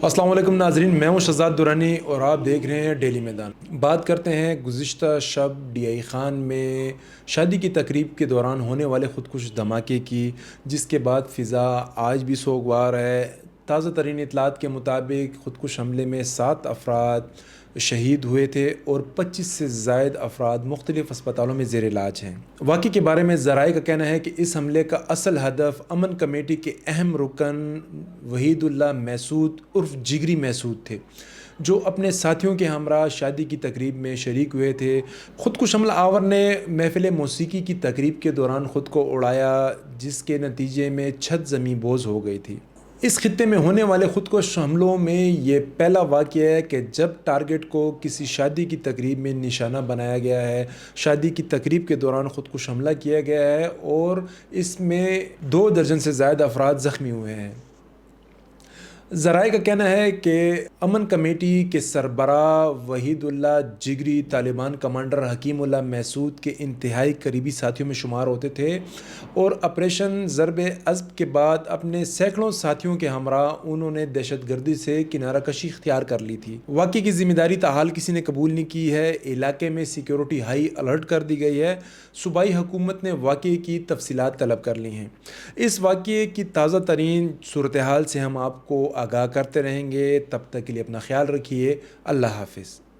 السلام علیکم ناظرین، میں ہوں شہزاد دورانی اور آپ دیکھ رہے ہیں ڈیلی میدان۔ بات کرتے ہیں گزشتہ شب ڈی آئی خان میں شادی کی تقریب کے دوران ہونے والے خودکش دھماکے کی، جس کے بعد فضا آج بھی سوگوار ہے۔ تازہ ترین اطلاعات کے مطابق خودکش حملے میں 7 افراد شہید ہوئے تھے اور 25 سے زائد افراد مختلف اسپتالوں میں زیر علاج ہیں۔ واقعے کے بارے میں ذرائع کا کہنا ہے کہ اس حملے کا اصل ہدف امن کمیٹی کے اہم رکن وحید اللہ محسود عرف جگری محسود تھے، جو اپنے ساتھیوں کے ہمراہ شادی کی تقریب میں شریک ہوئے تھے۔ خودکش حملہ آور نے محفل موسیقی کی تقریب کے دوران خود کو اڑایا، جس کے نتیجے میں چھت زمیں بوز ہو گئی تھی۔ اس خطے میں ہونے والے خودکش حملوں میں یہ پہلا واقعہ ہے کہ جب ٹارگٹ کو کسی شادی کی تقریب میں نشانہ بنایا گیا ہے۔ شادی کی تقریب کے دوران خودکش حملہ کیا گیا ہے اور اس میں 2 درجن سے زائد افراد زخمی ہوئے ہیں۔ ذرائع کا کہنا ہے کہ امن کمیٹی کے سربراہ وحید اللہ جگری طالبان کمانڈر حکیم اللہ محسود کے انتہائی قریبی ساتھیوں میں شمار ہوتے تھے اور آپریشن ضرب عضب کے بعد اپنے سینکڑوں ساتھیوں کے ہمراہ انہوں نے دہشت گردی سے کنارہ کشی اختیار کر لی تھی۔ واقعے کی ذمہ داری تاحال کسی نے قبول نہیں کی ہے۔ علاقے میں سیکیورٹی ہائی الرٹ کر دی گئی ہے۔ صوبائی حکومت نے واقعے کی تفصیلات طلب کر لی ہیں۔ اس واقعے کی تازہ ترین صورتحال سے ہم آپ کو آگاہ کرتے رہیں گے۔ تب تک کے لیے اپنا خیال رکھیے۔ اللہ حافظ۔